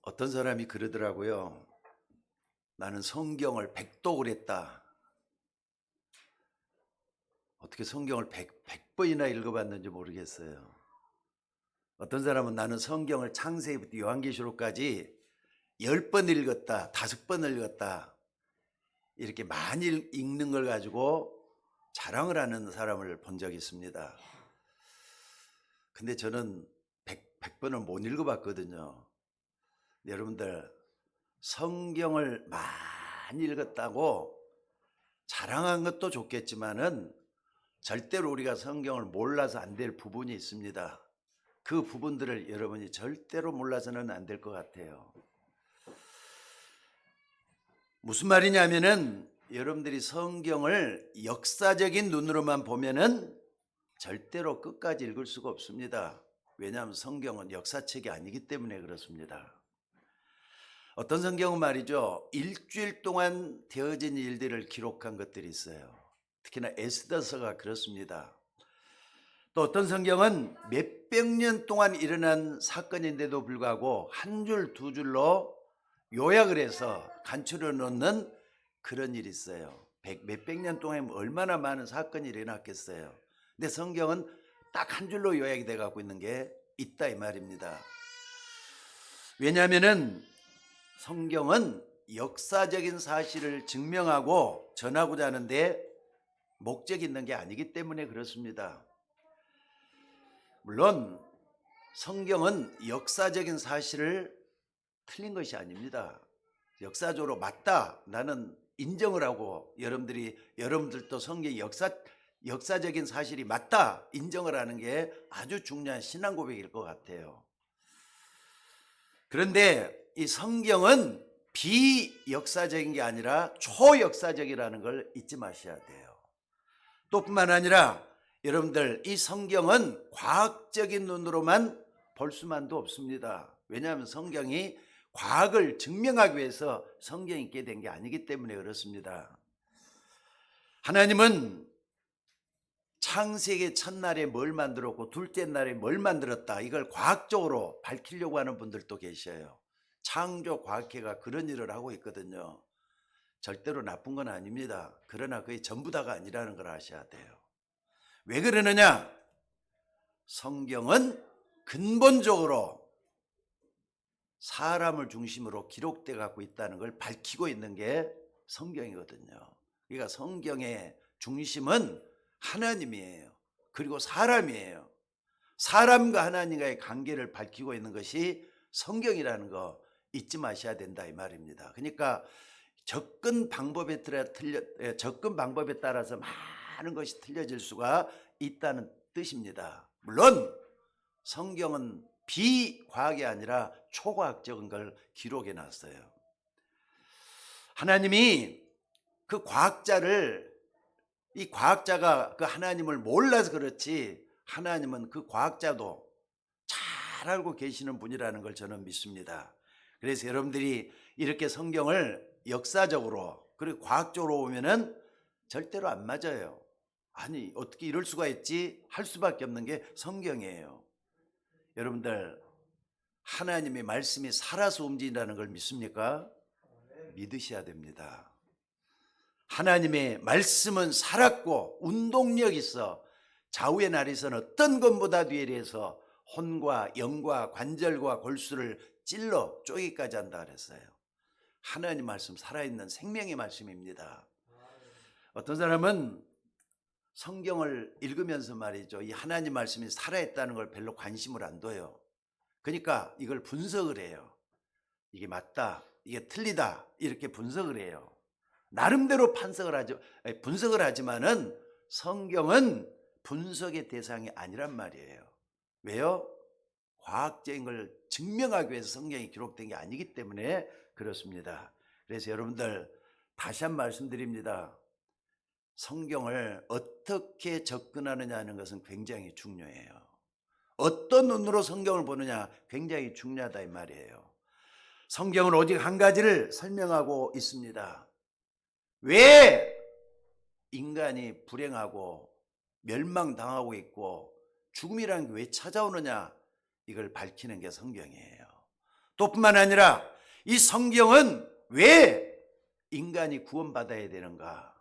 어떤 사람이 그러더라고요. 나는 성경을 백독을 했다. 어떻게 성경을 100번이나 읽어봤는지 모르겠어요. 어떤 사람은 나는 성경을 창세기부터 요한계시록까지 10번 읽었다, 5번 읽었다. 이렇게 많이 읽는 걸 가지고 자랑을 하는 사람을 본 적이 있습니다. 근데 저는 100번을 못 읽어봤거든요. 여러분들, 성경을 많이 읽었다고 자랑한 것도 좋겠지만은 절대로 우리가 성경을 몰라서 안 될 부분이 있습니다. 그 부분들을 여러분이 절대로 몰라서는 안 될 것 같아요. 무슨 말이냐면은 여러분들이 성경을 역사적인 눈으로만 보면은 절대로 끝까지 읽을 수가 없습니다. 왜냐하면 성경은 역사책이 아니기 때문에 그렇습니다. 어떤 성경은 말이죠, 일주일 동안 되어진 일들을 기록한 것들이 있어요. 특히나 에스더서가 그렇습니다. 또 어떤 성경은 몇백 년 동안 일어난 사건인데도 불구하고 한 줄 두 줄로 요약을 해서 간추려 놓는 그런 일이 있어요. 몇백 년 동안 얼마나 많은 사건이 일어났겠어요. 근데 성경은 딱 한 줄로 요약이 돼 갖고 있는 게 있다 이 말입니다. 왜냐하면은 성경은 역사적인 사실을 증명하고 전하고자 하는데 목적이 있는 게 아니기 때문에 그렇습니다. 물론 성경은 역사적인 사실을 틀린 것이 아닙니다. 역사적으로 맞다, 나는 인정을 하고 여러분들도 성경이 역사적인 사실이 맞다 인정을 하는 게 아주 중요한 신앙 고백일 것 같아요. 그런데 이 성경은 비역사적인 게 아니라 초역사적이라는 걸 잊지 마셔야 돼요. 또 뿐만 아니라 여러분들, 이 성경은 과학적인 눈으로만 볼 수만도 없습니다. 왜냐하면 성경이 과학을 증명하기 위해서 성경이 있게 된 게 아니기 때문에 그렇습니다. 하나님은 창세기 첫날에 뭘 만들었고 둘째 날에 뭘 만들었다, 이걸 과학적으로 밝히려고 하는 분들도 계셔요. 창조과학회가 그런 일을 하고 있거든요. 절대로 나쁜 건 아닙니다. 그러나 그게 전부 다가 아니라는 걸 아셔야 돼요. 왜 그러느냐? 성경은 근본적으로 사람을 중심으로 기록되어 갖고 있다는 걸 밝히고 있는 게 성경이거든요. 그러니까 성경의 중심은 하나님이에요. 그리고 사람이에요. 사람과 하나님과의 관계를 밝히고 있는 것이 성경이라는 거 잊지 마셔야 된다 이 말입니다. 그러니까 접근 방법에 따라서 많은 것이 틀려질 수가 있다는 뜻입니다. 물론 성경은 비과학이 아니라 초과학적인 걸 기록해 놨어요. 하나님이 그 이 과학자가 그 하나님을 몰라서 그렇지, 하나님은 그 과학자도 잘 알고 계시는 분이라는 걸 저는 믿습니다. 그래서 여러분들이 이렇게 성경을 역사적으로 그리고 과학적으로 보면은 절대로 안 맞아요. 아니, 어떻게 이럴 수가 있지 할 수밖에 없는 게 성경이에요. 여러분들, 하나님의 말씀이 살아서 움직인다는 걸 믿습니까? 믿으셔야 됩니다. 하나님의 말씀은 살았고 운동력 있어 좌우의 날에서는 어떤 것보다 뒤에서 혼과 영과 관절과 골수를 찔러 쪼개기까지 한다 그랬어요. 하나님 말씀 살아있는 생명의 말씀입니다. 어떤 사람은 성경을 읽으면서 말이죠, 이 하나님 말씀이 살아있다는 걸 별로 관심을 안 둬요. 그러니까 이걸 분석을 해요. 이게 맞다, 이게 틀리다, 이렇게 분석을 해요. 나름대로 분석을 하지만은 성경은 분석의 대상이 아니란 말이에요. 왜요? 과학적인 걸 증명하기 위해서 성경이 기록된 게 아니기 때문에 그렇습니다. 그래서 여러분들, 다시 한 번 말씀드립니다. 성경을 어떻게 접근하느냐 하는 것은 굉장히 중요해요. 어떤 눈으로 성경을 보느냐 굉장히 중요하다 이 말이에요. 성경은 오직 한 가지를 설명하고 있습니다. 왜 인간이 불행하고 멸망당하고 있고 죽음이라는 게 왜 찾아오느냐, 이걸 밝히는 게 성경이에요. 또 뿐만 아니라 이 성경은 왜 인간이 구원받아야 되는가?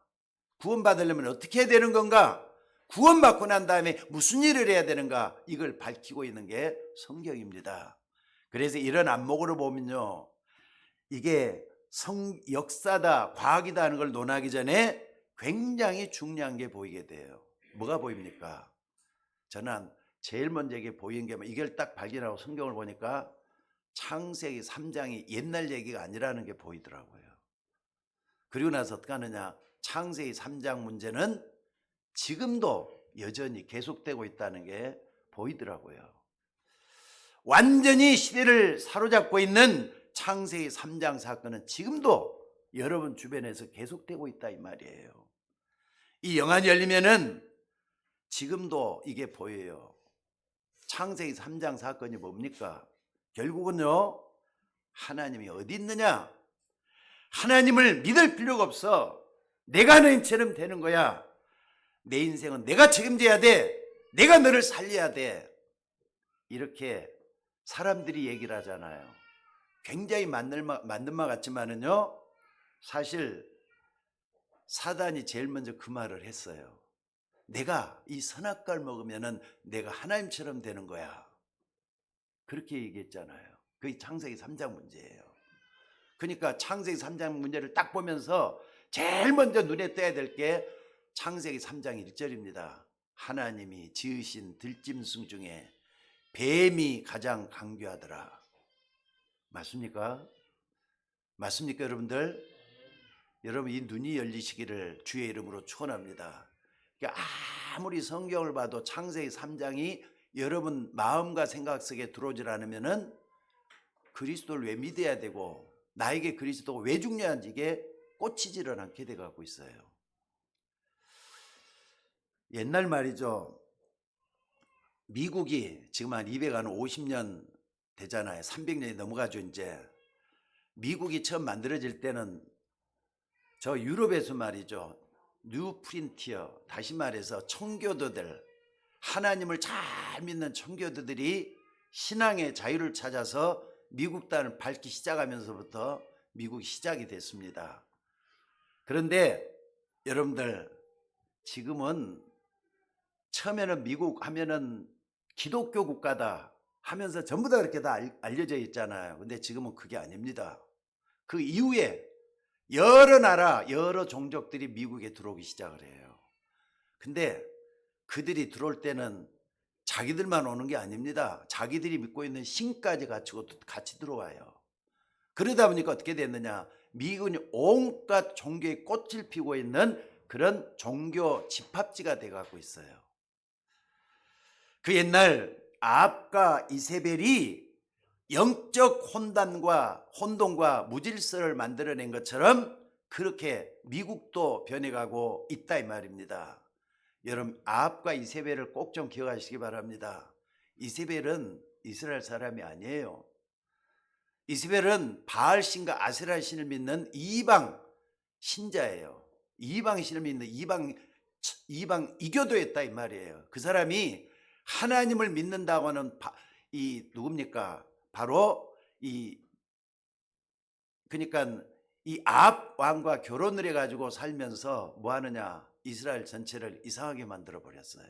구원받으려면 어떻게 해야 되는 건가? 구원받고 난 다음에 무슨 일을 해야 되는가? 이걸 밝히고 있는 게 성경입니다. 그래서 이런 안목으로 보면요, 이게 역사다, 과학이다 하는 걸 논하기 전에 굉장히 중요한 게 보이게 돼요. 뭐가 보입니까? 저는 제일 먼저 이게 보이는 게 이걸 딱 발견하고 성경을 보니까 창세기 3장이 옛날 얘기가 아니라는 게 보이더라고요. 그리고 나서 어떻게 하느냐, 창세기 3장 문제는 지금도 여전히 계속되고 있다는 게 보이더라고요. 완전히 시대를 사로잡고 있는 창세기 3장 사건은 지금도 여러분 주변에서 계속되고 있다 이 말이에요. 이 영안이 열리면은 지금도 이게 보여요. 창세기 3장 사건이 뭡니까? 결국은요, 하나님이 어디 있느냐? 하나님을 믿을 필요가 없어. 내가 하나님처럼 되는 거야. 내 인생은 내가 책임져야 돼. 내가 너를 살려야 돼. 이렇게 사람들이 얘기를 하잖아요. 굉장히 맞는 말 같지만은요, 사실 사단이 제일 먼저 그 말을 했어요. 내가 이 선악과를 먹으면은 내가 하나님처럼 되는 거야. 그렇게 얘기했잖아요. 그게 창세기 3장 문제예요. 그러니까 창세기 3장 문제를 딱 보면서 제일 먼저 눈에 띄어야 될 게 창세기 3장 1절입니다. 하나님이 지으신 들짐승 중에 뱀이 가장 강교하더라. 맞습니까? 맞습니까, 여러분들? 여러분, 이 눈이 열리시기를 주의 이름으로 축원합니다. 그러니까 아무리 성경을 봐도 창세기 3장이 여러분 마음과 생각 속에 들어오질 않으면은 그리스도를 왜 믿어야 되고 나에게 그리스도가 왜 중요한지 이게 꽂히지를 않게 돼가고 있어요. 옛날 말이죠. 미국이 지금 한 250년 되잖아요. 300년이 넘어가죠 이제. 미국이 처음 만들어질 때는 저 유럽에서 말이죠, 뉴 프린티어, 다시 말해서 청교도들, 하나님을 잘 믿는 청교도들이 신앙의 자유를 찾아서 미국 땅을 밟기 시작하면서부터 미국이 시작이 됐습니다. 그런데 여러분들, 지금은 처음에는 미국 하면은 기독교 국가다 하면서 전부 다 그렇게 다 알려져 있잖아요. 근데 지금은 그게 아닙니다. 그 이후에 여러 나라, 여러 종족들이 미국에 들어오기 시작을 해요. 근데 그들이 들어올 때는 자기들만 오는 게 아닙니다. 자기들이 믿고 있는 신까지 갖추고 같이 들어와요. 그러다 보니까 어떻게 됐느냐, 미국이 온갖 종교의 꽃을 피우고 있는 그런 종교 집합지가 돼가고 있어요. 그 옛날 아합과 이세벨이 영적 혼돈과 무질서를 만들어낸 것처럼 그렇게 미국도 변해가고 있다 이 말입니다. 여러분, 아합과 이세벨을 꼭 좀 기억하시기 바랍니다. 이세벨은 이스라엘 사람이 아니에요. 이세벨은 바알신과 아세라신을 믿는 이방 신자예요. 이방 신을 믿는 이방 이교도였다 이 말이에요. 그 사람이 하나님을 믿는다고 하는 누굽니까? 바로 그러니까 이 아합 왕과 결혼을 해가지고 살면서 뭐 하느냐, 이스라엘 전체를 이상하게 만들어 버렸어요.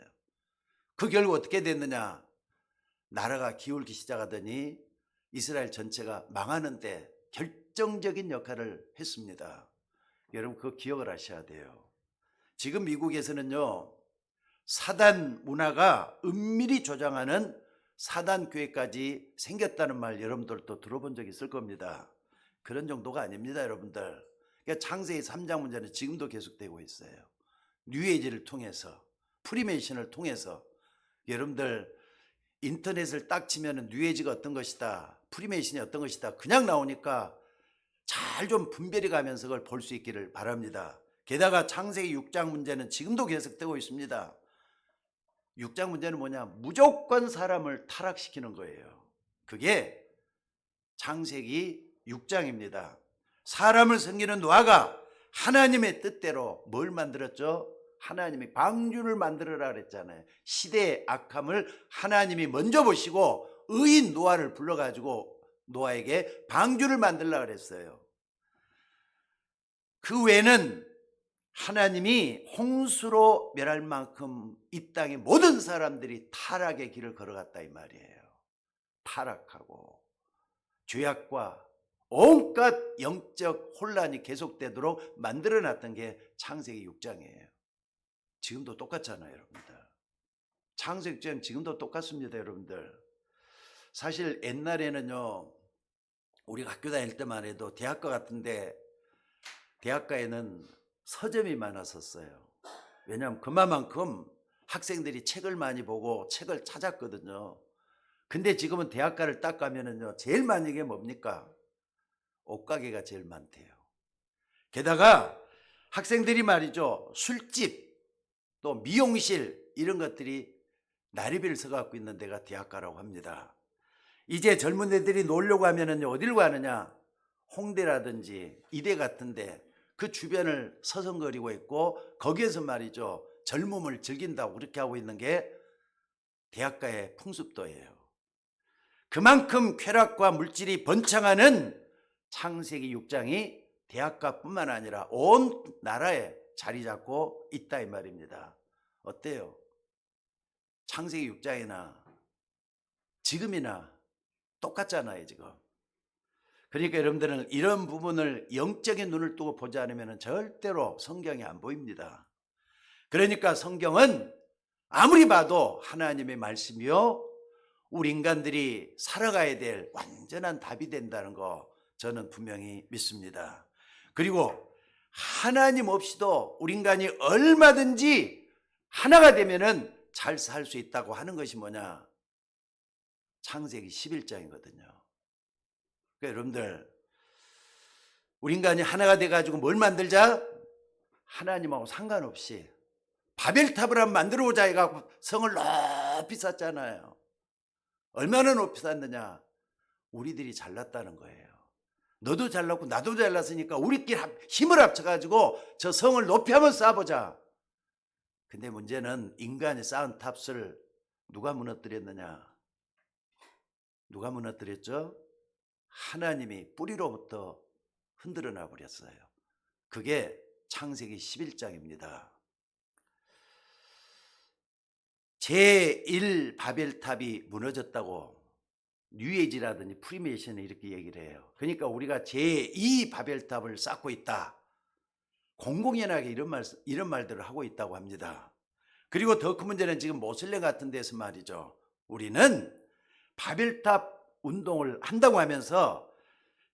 그 결국 어떻게 됐느냐, 나라가 기울기 시작하더니 이스라엘 전체가 망하는데 결정적인 역할을 했습니다. 여러분, 그거 기억을 하셔야 돼요. 지금 미국에서는요, 사단 문화가 은밀히 조장하는 사단 교회까지 생겼다는 말 여러분들도 들어본 적 있을 겁니다. 그런 정도가 아닙니다, 여러분들. 그러니까 창세기 3장 문제는 지금도 계속되고 있어요. 뉴에이지를 통해서, 프리메이션을 통해서. 여러분들 인터넷을 딱 치면 뉴에이지가 어떤 것이다, 프리메이션이 어떤 것이다 그냥 나오니까 잘 좀 분별해 가면서 그걸 볼 수 있기를 바랍니다. 게다가 창세기 6장 문제는 지금도 계속되고 있습니다. 6장 문제는 뭐냐, 무조건 사람을 타락시키는 거예요. 그게 창세기 6장입니다. 사람을 섬기는 노아가 하나님의 뜻대로 뭘 만들었죠? 하나님이 방주를 만들어라 그랬잖아요. 시대의 악함을 하나님이 먼저 보시고 의인 노아를 불러가지고 노아에게 방주를 만들라 그랬어요. 그 외에는 하나님이 홍수로 멸할 만큼 이 땅의 모든 사람들이 타락의 길을 걸어갔다 이 말이에요. 타락하고 죄악과 온갖 영적 혼란이 계속되도록 만들어놨던 게 창세기 6장이에요. 지금도 똑같잖아요, 여러분들. 창세기 6장 지금도 똑같습니다, 여러분들. 사실 옛날에는요, 우리가 학교 다닐 때만 해도 대학가 같은데 대학가에는 서점이 많았었어요. 왜냐하면 그만큼 학생들이 책을 많이 보고 책을 찾았거든요. 근데 지금은 대학가를 딱 가면은요, 제일 많은 게 뭡니까? 옷가게가 제일 많대요. 게다가 학생들이 말이죠, 술집, 또 미용실 이런 것들이 나리비를 서갖고 있는 데가 대학가라고 합니다. 이제 젊은 애들이 놀려고 하면은 어디를 가느냐? 홍대라든지 이대 같은데 그 주변을 서성거리고 있고 거기에서 말이죠, 젊음을 즐긴다고 그렇게 하고 있는 게 대학가의 풍습도예요. 그만큼 쾌락과 물질이 번창하는 창세기 6장이 대학가뿐만 아니라 온 나라에 자리 잡고 있다 이 말입니다. 어때요? 창세기 6장이나 지금이나 똑같잖아요, 지금. 그러니까 여러분들은 이런 부분을 영적인 눈을 뜨고 보지 않으면 절대로 성경이 안 보입니다. 그러니까 성경은 아무리 봐도 하나님의 말씀이요, 우리 인간들이 살아가야 될 완전한 답이 된다는 거 저는 분명히 믿습니다. 그리고 하나님 없이도 우리 인간이 얼마든지 하나가 되면은 잘 살 수 있다고 하는 것이 뭐냐? 창세기 11장이거든요. 그러니까 여러분들, 우리 인간이 하나가 돼가지고 뭘 만들자? 하나님하고 상관없이 바벨탑을 한번 만들어보자 해갖고 성을 높이 쌓잖아요. 얼마나 높이 쌓느냐? 우리들이 잘났다는 거예요. 너도 잘났고 나도 잘났으니까 우리끼리 힘을 합쳐가지고 저 성을 높이 한번 쌓아보자. 근데 문제는 인간이 쌓은 탑을 누가 무너뜨렸느냐? 누가 무너뜨렸죠? 하나님이 뿌리로부터 흔들어 놔 버렸어요. 그게 창세기 11장입니다. 제1 바벨탑이 무너졌다고 뉴에이지라든지 프리메이션이 이렇게 얘기를 해요. 그러니까 우리가 제2 바벨탑을 쌓고 있다. 공공연하게 이런 말들을 하고 있다고 합니다. 그리고 더 큰 문제는 지금 모슬렘 같은 데서 말이죠, 우리는 바벨탑 운동을 한다고 하면서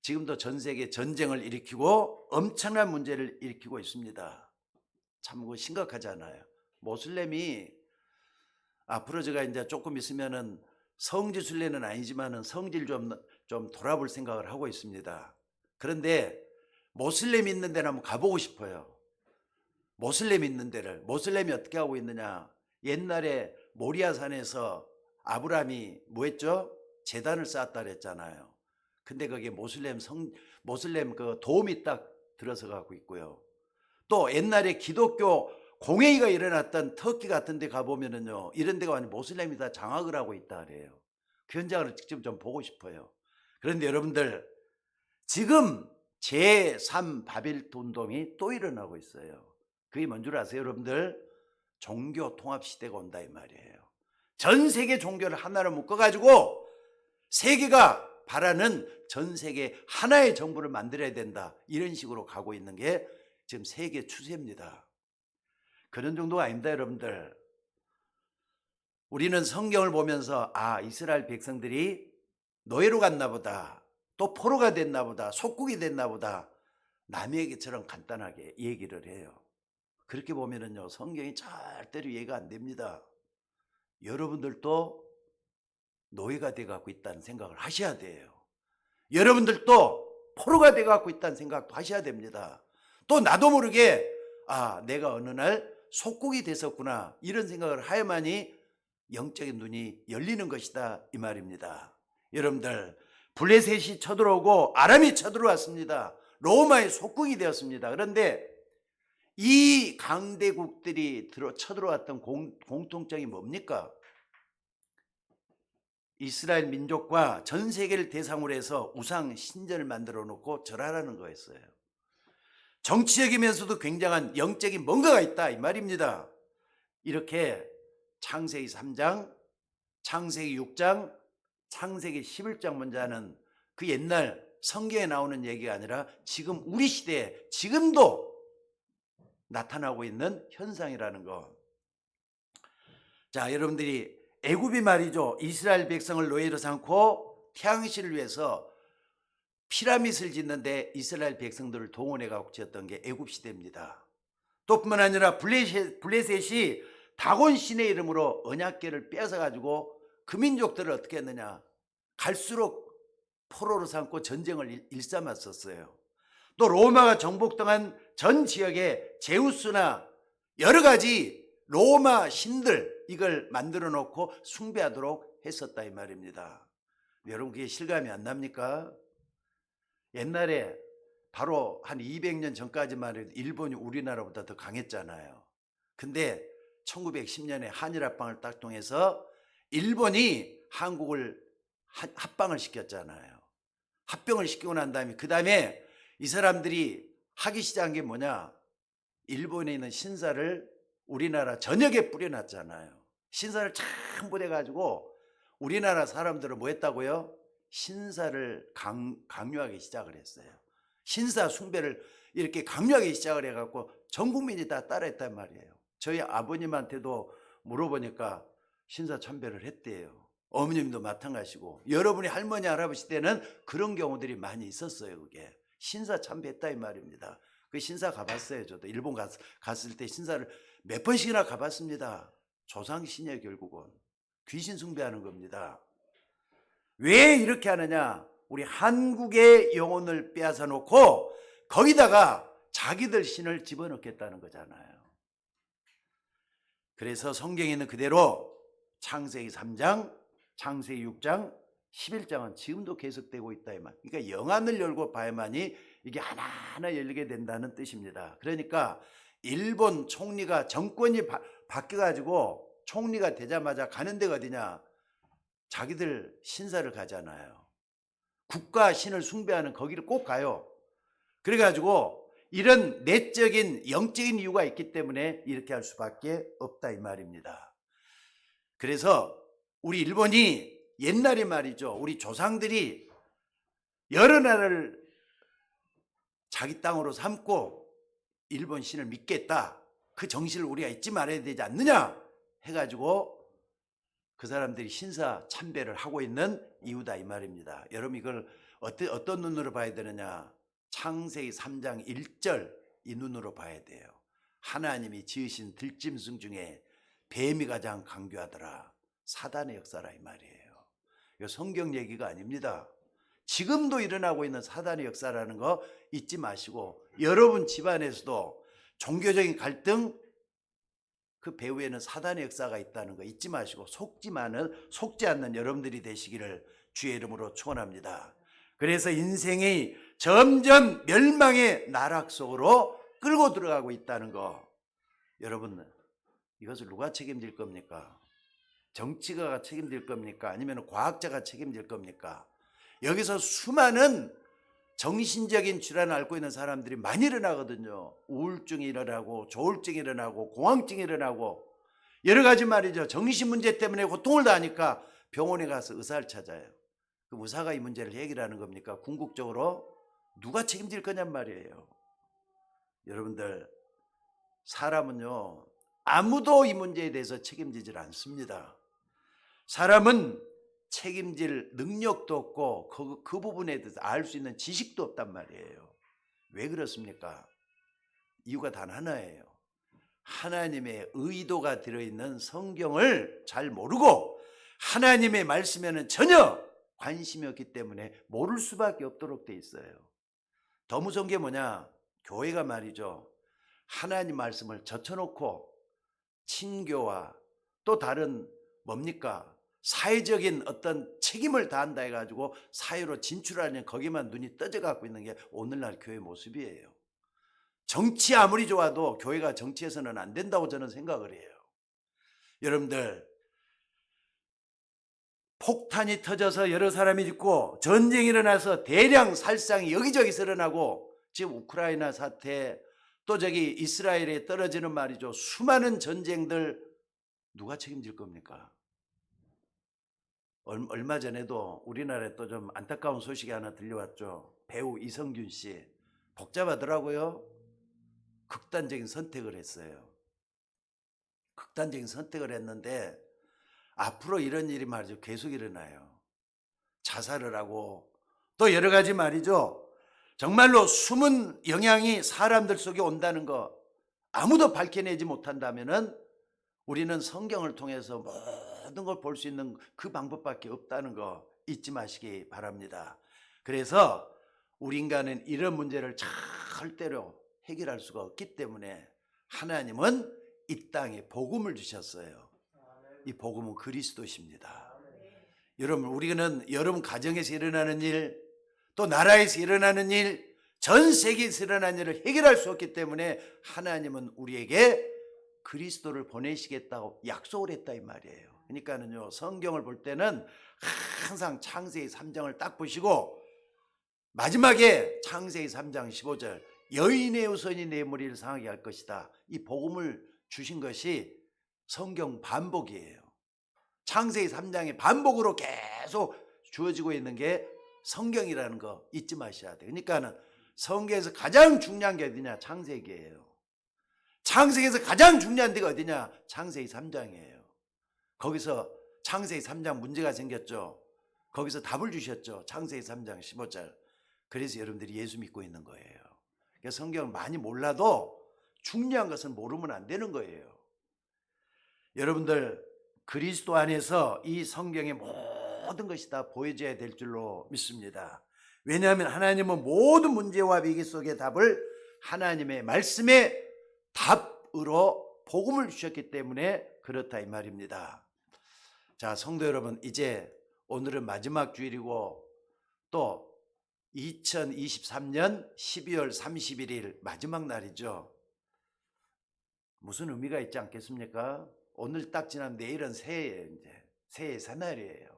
지금도 전 세계 전쟁을 일으키고 엄청난 문제를 일으키고 있습니다. 참 심각하지 않아요? 모슬렘이 앞으로 제가 이제 조금 있으면은 성지 순례는 아니지만은 성질 좀 돌아볼 생각을 하고 있습니다. 그런데 모슬렘 있는 데는 한번 가보고 싶어요. 모슬렘 있는 데를. 모슬렘이 어떻게 하고 있느냐? 옛날에 모리아산에서 아브라함이 뭐 했죠? 제단을 쌓았다 그랬잖아요. 근데 거기에 모슬렘 그 도움이 딱 들어서 가고 있고요. 또 옛날에 기독교 공회의가 일어났던 터키 같은 데 가보면은요, 이런 데가 완전 모슬렘이 다 장악을 하고 있다 그래요. 그 현장을 직접 좀 보고 싶어요. 그런데 여러분들, 지금 제3 바벨탑 운동이 또 일어나고 있어요. 그게 뭔 줄 아세요, 여러분들? 종교 통합 시대가 온다 이 말이에요. 전 세계 종교를 하나로 묶어가지고 세계가 바라는 전 세계 하나의 정부를 만들어야 된다, 이런 식으로 가고 있는 게 지금 세계 추세입니다. 그런 정도가 아닙니다, 여러분들. 우리는 성경을 보면서 이스라엘 백성들이 노예로 갔나 보다, 또 포로가 됐나 보다, 속국이 됐나 보다, 남의 얘기처럼 간단하게 얘기를 해요. 그렇게 보면은요, 성경이 절대로 이해가 안 됩니다. 여러분들도 노예가 돼갖고 있다는 생각을 하셔야 돼요. 여러분들도 포로가 돼갖고 있다는 생각도 하셔야 됩니다. 또 나도 모르게 내가 어느 날 속국이 됐었구나, 이런 생각을 해야만이 영적인 눈이 열리는 것이다 이 말입니다. 여러분들, 블레셋이 쳐들어오고 아람이 쳐들어왔습니다. 로마의 속국이 되었습니다. 그런데 이 강대국들이 쳐들어왔던 공통점이 뭡니까? 이스라엘 민족과 전 세계를 대상으로 해서 우상 신전을 만들어 놓고 절하라는 거였어요. 정치적이면서도 굉장한 영적인 뭔가가 있다 이 말입니다. 이렇게 창세기 3장, 창세기 6장, 창세기 11장 먼저 하는 그 옛날 성경에 나오는 얘기가 아니라 지금 우리 시대에 지금도 나타나고 있는 현상이라는 거. 자, 여러분들이 애굽이 말이죠. 이스라엘 백성을 노예로 삼고 태양신을 위해서 피라밋을 짓는데 이스라엘 백성들을 동원해 갖고 지었던 게 애굽 시대입니다. 또 뿐만 아니라 블레셋이 다곤 신의 이름으로 언약궤를 뺏어 가지고 그 민족들을 어떻게 했느냐, 갈수록 포로로 삼고 전쟁을 일삼았었어요. 또 로마가 정복당한 전 지역에 제우스나 여러 가지 로마 신들 이걸 만들어 놓고 숭배하도록 했었다 이 말입니다. 여러분 그게 실감이 안 납니까? 옛날에 바로 한 200년 전까지만 해도 일본이 우리나라보다 더 강했잖아요. 근데 1910년에 한일합방을 딱 통해서 일본이 한국을 합방을 시켰잖아요. 합병을 시키고 난 다음에 그 다음에 이 사람들이 하기 시작한 게 뭐냐, 일본에 있는 신사를 우리나라 전역에 뿌려놨잖아요. 신사를 전부 돼가지고 우리나라 사람들은 뭐 했다고요? 신사를 강요하기 시작을 했어요. 신사 숭배를 이렇게 강요하기 시작을 해갖고 전 국민이 다 따라했단 말이에요. 저희 아버님한테도 물어보니까 신사 참배를 했대요. 어머님도 마찬가지고 여러분이 할머니 할아버지 때는 그런 경우들이 많이 있었어요. 그게 신사 참배했다 이 말입니다. 그 신사 가봤어요. 저도 일본 갔을 때 신사를 몇 번씩이나 가봤습니다. 조상신이에요. 결국은 귀신 숭배하는 겁니다. 왜 이렇게 하느냐, 우리 한국의 영혼을 빼앗아 놓고 거기다가 자기들 신을 집어넣겠다는 거잖아요. 그래서 성경에 있는 그대로 창세기 3장, 창세기 6장, 11장은 지금도 계속되고 있다 이 말. 그러니까 영안을 열고 봐야만이 이게 하나하나 열리게 된다는 뜻입니다. 그러니까 일본 총리가 정권이 바뀌어가지고 총리가 되자마자 가는 데가 어디냐, 자기들 신사를 가잖아요. 국가 신을 숭배하는 거기를 꼭 가요. 그래가지고 이런 내적인 영적인 이유가 있기 때문에 이렇게 할 수밖에 없다 이 말입니다. 그래서 우리 일본이 옛날에 말이죠, 우리 조상들이 여러 나라를 자기 땅으로 삼고 일본 신을 믿겠다, 그 정신을 우리가 잊지 말아야 되지 않느냐 해가지고 그 사람들이 신사 참배를 하고 있는 이유다 이 말입니다. 여러분 이걸 어떤 눈으로 봐야 되느냐, 창세기 3장 1절 이 눈으로 봐야 돼요. 하나님이 지으신 들짐승 중에 뱀이 가장 강교하더라. 사단의 역사라 이 말이에요. 이거 성경 얘기가 아닙니다. 지금도 일어나고 있는 사단의 역사라는 거 잊지 마시고, 여러분 집안에서도 종교적인 갈등 그 배후에는 사단의 역사가 있다는 거 잊지 마시고 속지 않는 여러분들이 되시기를 주의 이름으로 축원합니다. 그래서 인생이 점점 멸망의 나락 속으로 끌고 들어가고 있다는 거, 여러분 이것을 누가 책임질 겁니까? 정치가가 책임질 겁니까? 아니면 과학자가 책임질 겁니까? 여기서 수많은 정신적인 질환을 앓고 있는 사람들이 많이 일어나거든요. 우울증이 일어나고 조울증이 일어나고 공황증이 일어나고 여러 가지 말이죠. 정신 문제 때문에 고통을 당하니까 병원에 가서 의사를 찾아요. 그럼 의사가 이 문제를 해결하는 겁니까? 궁극적으로 누가 책임질 거냔 말이에요. 여러분들, 사람은요 아무도 이 문제에 대해서 책임지질 않습니다. 사람은 책임질 능력도 없고 그 부분에 대해서 알 수 있는 지식도 없단 말이에요. 왜 그렇습니까? 이유가 단 하나예요. 하나님의 의도가 들어있는 성경을 잘 모르고 하나님의 말씀에는 전혀 관심이 없기 때문에 모를 수밖에 없도록 돼 있어요. 더 무서운 게 뭐냐, 교회가 말이죠, 하나님 말씀을 젖혀놓고 친교와 또 다른 뭡니까, 사회적인 어떤 책임을 다한다 해가지고 사회로 진출하는 거기만 눈이 떠져 갖고 있는 게 오늘날 교회 모습이에요. 정치 아무리 좋아도 교회가 정치에서는 안 된다고 저는 생각을 해요. 여러분들, 폭탄이 터져서 여러 사람이 죽고 전쟁이 일어나서 대량 살상이 여기저기서 일어나고 지금 우크라이나 사태 또 저기 이스라엘에 떨어지는 말이죠. 수많은 전쟁들 누가 책임질 겁니까? 얼마 전에도 우리나라에 또 좀 안타까운 소식이 하나 들려왔죠. 배우 이성균 씨. 복잡하더라고요. 극단적인 선택을 했어요. 극단적인 선택을 했는데 앞으로 이런 일이 말이죠. 계속 일어나요. 자살을 하고 또 여러 가지 말이죠. 정말로 숨은 영향이 사람들 속에 온다는 거 아무도 밝혀내지 못한다면은 우리는 성경을 통해서 모든 걸 볼 수 있는 그 방법밖에 없다는 거 잊지 마시기 바랍니다. 그래서 우리 인간은 이런 문제를 절대로 해결할 수가 없기 때문에 하나님은 이 땅에 복음을 주셨어요. 이 복음은 그리스도십니다. 여러분, 우리는 여러분 가정에서 일어나는 일, 또 나라에서 일어나는 일, 전 세계에서 일어나는 일을 해결할 수 없기 때문에 하나님은 우리에게 그리스도를 보내시겠다고 약속을 했다 이 말이에요. 그러니까는요, 성경을 볼 때는 항상 창세기 3장을 딱 보시고 마지막에 창세기 3장 15절 여인의 후손이 내 머리를 상하게 할 것이다. 이 복음을 주신 것이 성경 반복이에요. 창세기 3장의 반복으로 계속 주어지고 있는 게 성경이라는 거 잊지 마셔야 돼요. 그러니까는 성경에서 가장 중요한 게 어디냐? 창세기예요. 창세기에서 가장 중요한 데가 어디냐? 창세기 3장이에요. 거기서 창세기 3장 문제가 생겼죠. 거기서 답을 주셨죠. 창세기 3장 15절. 그래서 여러분들이 예수 믿고 있는 거예요. 그래서 성경을 많이 몰라도 중요한 것은 모르면 안 되는 거예요. 여러분들 그리스도 안에서 이 성경의 모든 것이 다 보여져야 될 줄로 믿습니다. 왜냐하면 하나님은 모든 문제와 위기 속의 답을 하나님의 말씀의 답으로 복음을 주셨기 때문에 그렇다 이 말입니다. 자, 성도 여러분, 이제 오늘은 마지막 주일이고 또 2023년 12월 31일 마지막 날이죠. 무슨 의미가 있지 않겠습니까? 오늘 딱 지나면 내일은 새해예요. 이제 새해 새날이에요.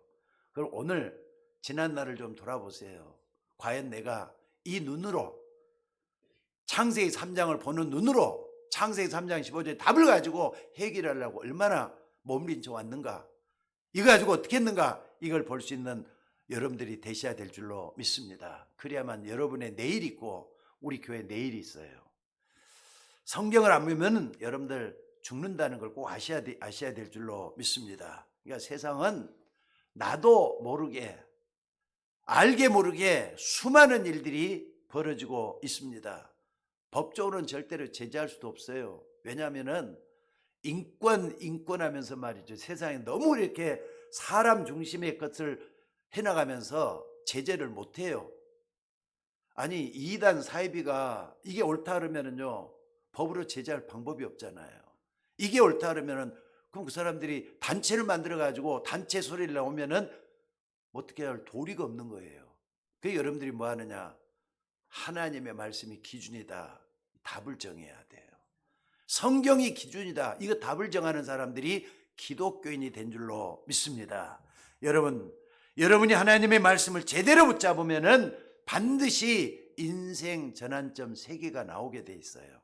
그럼 오늘 지난 날을 좀 돌아보세요. 과연 내가 이 눈으로 창세기 3장을 보는 눈으로 창세기 3장 15절의 답을 가지고 해결하려고 얼마나 몸부림쳐 왔는가, 이거 가지고 어떻게 했는가, 이걸 볼 수 있는 여러분들이 되셔야 될 줄로 믿습니다. 그래야만 여러분의 내일이 있고 우리 교회 내일이 있어요. 성경을 안 보면 여러분들 죽는다는 걸 꼭 아셔야 될 줄로 믿습니다. 그러니까 세상은 나도 모르게 알게 모르게 수많은 일들이 벌어지고 있습니다. 법적으로는 절대로 제재할 수도 없어요. 왜냐하면은 인권하면서 말이죠. 세상에 너무 이렇게 사람 중심의 것을 해나가면서 제재를 못해요. 아니 이단 사이비가 이게 옳다 그러면은요 법으로 제재할 방법이 없잖아요. 이게 옳다 그러면은 그럼 그 사람들이 단체를 만들어 가지고 단체 소리를 나오면은 어떻게 할 도리가 없는 거예요. 그 여러분들이 뭐 하느냐? 하나님의 말씀이 기준이다. 답을 정해야 돼요. 성경이 기준이다. 이거 답을 정하는 사람들이 기독교인이 된 줄로 믿습니다. 여러분이 하나님의 말씀을 제대로 붙잡으면은 반드시 인생 전환점 3개가 나오게 돼 있어요.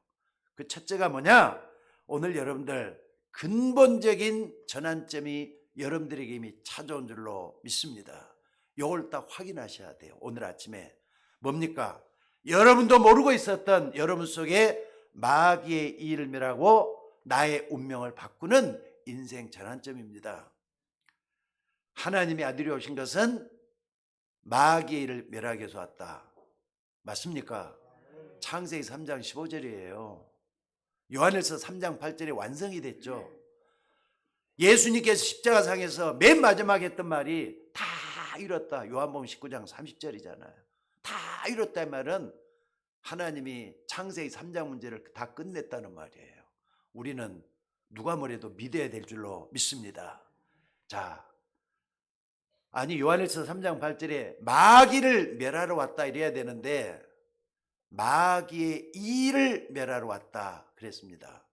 그 첫째가 뭐냐? 오늘 여러분들 근본적인 전환점이 여러분들에게 이미 찾아온 줄로 믿습니다. 이걸 딱 확인하셔야 돼요. 오늘 아침에 뭡니까? 여러분도 모르고 있었던 여러분 속에 마귀의 일을 멸하고 나의 운명을 바꾸는 인생 전환점입니다. 하나님의 아들이 오신 것은 마귀의 일을 멸하기 위해서 왔다. 맞습니까? 창세기 3장 15절이에요. 요한일서 3장 8절에 완성이 됐죠. 예수님께서 십자가상에서 맨 마지막에 했던 말이 다 이뤘다. 요한복음 19장 30절이잖아요. 다 이뤘다는 말은 하나님이 창세기 3장 문제를 다 끝냈다는 말이에요. 우리는 누가 뭐래도 믿어야 될 줄로 믿습니다. 자, 아니 요한일서 3장 8절에 마귀를 멸하러 왔다 이래야 되는데 마귀의 일을 멸하러 왔다 그랬습니다.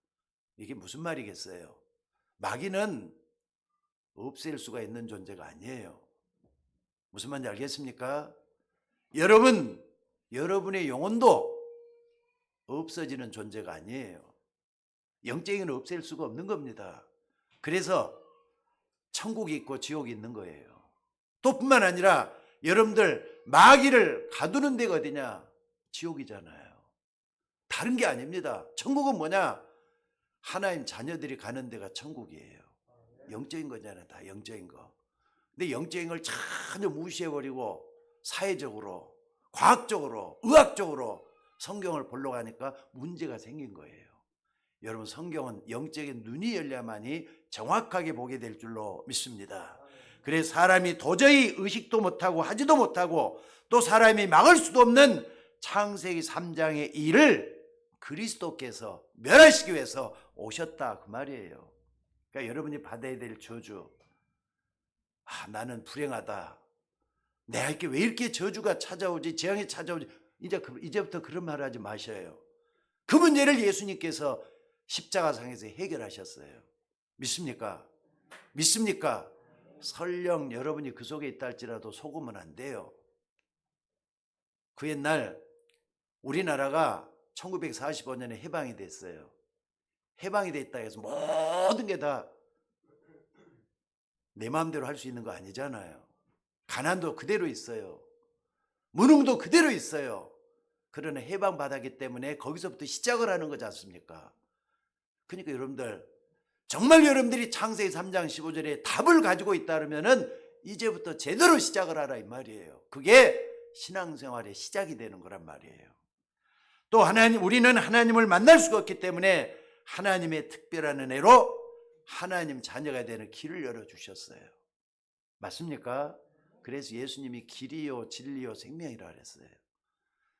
이게 무슨 말이겠어요? 마귀는 없앨 수가 있는 존재가 아니에요. 무슨 말인지 알겠습니까? 여러분의 영혼도 없어지는 존재가 아니에요. 영적인 건 없앨 수가 없는 겁니다. 그래서 천국이 있고 지옥이 있는 거예요. 또 뿐만 아니라 여러분들 마귀를 가두는 데가 어디냐? 지옥이잖아요. 다른 게 아닙니다. 천국은 뭐냐? 하나님 자녀들이 가는 데가 천국이에요. 영적인 거잖아요. 다 영적인 거. 근데 영적인 걸 전혀 무시해버리고 사회적으로, 과학적으로, 의학적으로 성경을 보려고 하니까 문제가 생긴 거예요. 여러분, 성경은 영적인 눈이 열려야만이 정확하게 보게 될 줄로 믿습니다. 그래서 사람이 도저히 의식도 못하고 하지도 못하고 또 사람이 막을 수도 없는 창세기 3장의 일을 그리스도께서 멸하시기 위해서 오셨다, 그 말이에요. 그러니까 여러분이 받아야 될 저주, 나는 불행하다, 내게 왜 이렇게 저주가 찾아오지, 재앙이 찾아오지, 이제부터 그런 말 하지 마셔요. 그 문제를 예수님께서 십자가상에서 해결하셨어요. 믿습니까? 믿습니까? 설령 여러분이 그 속에 있다 할지라도 속으면 안 돼요. 그 옛날 우리나라가 1945년에 해방이 됐어요. 해방이 됐다 해서 모든 게 다 내 마음대로 할 수 있는 거 아니잖아요. 가난도 그대로 있어요. 무능도 그대로 있어요. 그러나 해방받았기 때문에 거기서부터 시작을 하는 거지 않습니까? 그러니까 여러분들, 정말 여러분들이 창세기 3장 15절에 답을 가지고 있다 그러면은 이제부터 제대로 시작을 하라, 이 말이에요. 그게 신앙생활의 시작이 되는 거란 말이에요. 또 우리는 하나님을 만날 수가 없기 때문에 하나님의 특별한 은혜로 하나님 자녀가 되는 길을 열어주셨어요. 맞습니까? 그래서 예수님이 길이요 진리요 생명이라 그랬어요.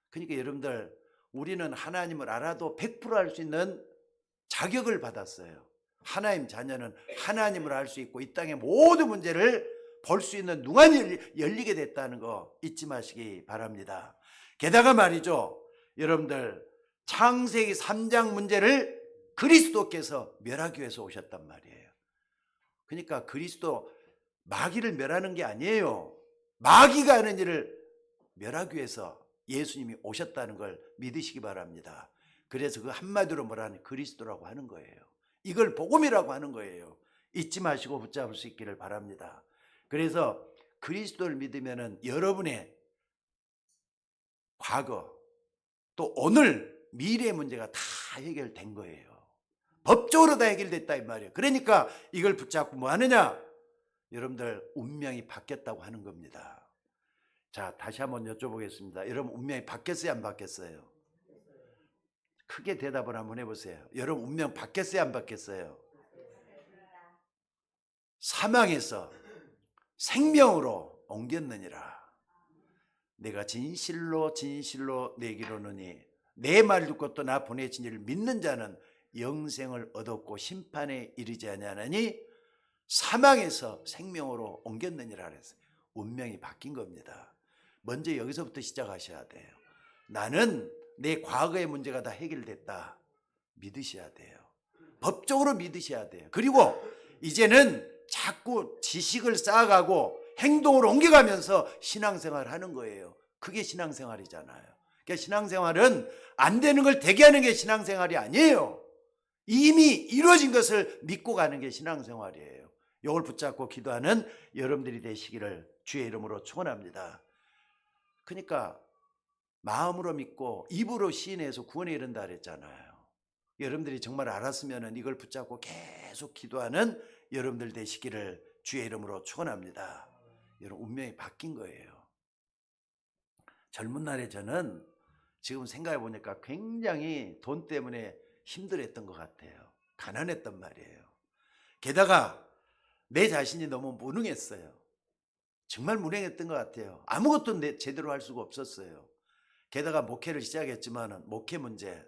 그러니까 여러분들, 우리는 하나님을 알아도 100% 알 수 있는 자격을 받았어요. 하나님 자녀는 하나님을 알 수 있고 이 땅의 모든 문제를 볼 수 있는 눈이 열리게 됐다는 거 잊지 마시기 바랍니다. 게다가 말이죠, 여러분들, 창세기 3장 문제를 그리스도께서 멸하기 위해서 오셨단 말이에요. 그러니까 그리스도 마귀를 멸하는 게 아니에요. 마귀가 하는 일을 멸하기 위해서 예수님이 오셨다는 걸 믿으시기 바랍니다. 그래서 그 한마디로 뭐라는 그리스도라고 하는 거예요. 이걸 복음이라고 하는 거예요. 잊지 마시고 붙잡을 수 있기를 바랍니다. 그래서 그리스도를 믿으면은 여러분의 과거 또 오늘 미래의 문제가 다 해결된 거예요. 법적으로 다 해결됐다, 이 말이에요. 그러니까 이걸 붙잡고 뭐 하느냐? 여러분들 운명이 바뀌었다고 하는 겁니다. 자, 다시 한번 여쭤보겠습니다. 여러분 운명이 바뀌었어요, 안 바뀌었어요? 크게 대답을 한번 해보세요. 여러분 운명 바뀌었어요, 안 바뀌었어요? 사망에서 생명으로 옮겼느니라. 내가 진실로 진실로 내기로느니 내 말 듣고 또 나 보내신 이를 믿는 자는 영생을 얻었고 심판에 이르지 아니하나니 사망에서 생명으로 옮겼느니라 그랬어요. 운명이 바뀐 겁니다. 먼저 여기서부터 시작하셔야 돼요. 나는 내 과거의 문제가 다 해결됐다, 믿으셔야 돼요. 법적으로 믿으셔야 돼요. 그리고 이제는 자꾸 지식을 쌓아가고 행동으로 옮겨가면서 신앙생활을 하는 거예요. 그게 신앙생활이잖아요. 그러니까 신앙생활은 안 되는 걸 되게 하는 게 신앙생활이 아니에요. 이미 이루어진 것을 믿고 가는 게 신앙생활이에요. 이걸 붙잡고 기도하는 여러분들이 되시기를 주의 이름으로 축원합니다. 그러니까 마음으로 믿고 입으로 시인해서 구원에 이른다 그랬잖아요. 여러분들이 정말 알았으면 이걸 붙잡고 계속 기도하는 여러분들 되시기를 주의 이름으로 축원합니다. 여러분 운명이 바뀐 거예요. 젊은 날에 저는 지금 생각해 보니까 굉장히 돈 때문에 힘들었던 것 같아요. 가난했단 말이에요. 게다가 내 자신이 너무 무능했어요. 정말 무능했던 것 같아요. 아무것도 제대로 할 수가 없었어요. 게다가 목회를 시작했지만 목회 문제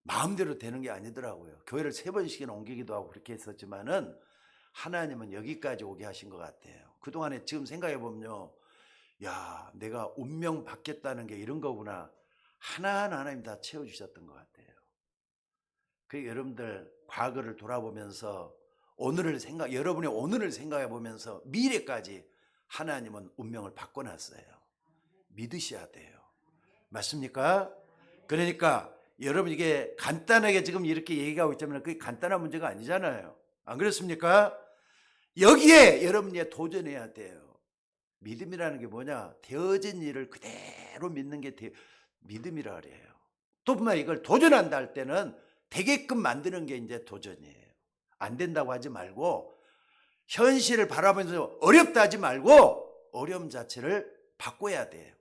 마음대로 되는 게 아니더라고요. 교회를 3번씩이나 옮기기도 하고 그렇게 했었지만은 하나님은 여기까지 오게 하신 것 같아요. 그동안에 지금 생각해 보면요, 야, 내가 운명 바뀌었다는 게 이런 거구나. 하나하나 하나님 다 채워주셨던 것 같아요. 그 여러분들 과거를 돌아보면서 여러분의 오늘을 생각해 보면서 미래까지 하나님은 운명을 바꿔놨어요. 믿으셔야 돼요. 맞습니까? 그러니까 여러분 이게 간단하게 지금 이렇게 얘기하고 있자면 그게 간단한 문제가 아니잖아요. 안 그렇습니까? 여기에 여러분이 도전해야 돼요. 믿음이라는 게 뭐냐? 되어진 일을 그대로 믿는 게 믿음이라 그래요. 또뿐만 이걸 도전한다 할 때는 되게끔 만드는 게 이제 도전이에요. 안 된다고 하지 말고 현실을 바라보면서 어렵다 하지 말고 어려움 자체를 바꿔야 돼요.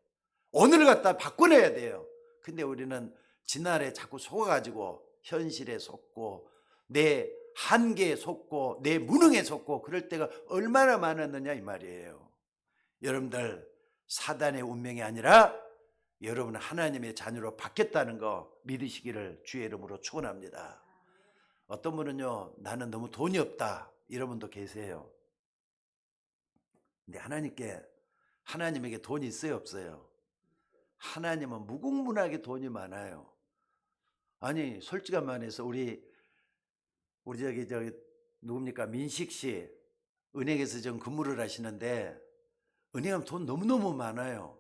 오늘을 갖다 바꿔내야 돼요. 근데 우리는 지난해 자꾸 속아가지고 현실에 속고 내 한계에 속고 내 무능에 속고 그럴 때가 얼마나 많았느냐 이 말이에요. 여러분들 사단의 운명이 아니라 여러분은 하나님의 자녀로 바뀌었다는 거 믿으시기를 주의 이름으로 축원합니다. 어떤 분은요, 나는 너무 돈이 없다 이런 분도 계세요. 근데 하나님에게 돈이 있어요 없어요? 하나님은 무궁무진하게 돈이 많아요. 아니 솔직한 말해서 우리 저기 누굽니까 민식 씨 은행에서 좀 근무를 하시는데 은행하면 돈 너무너무 많아요.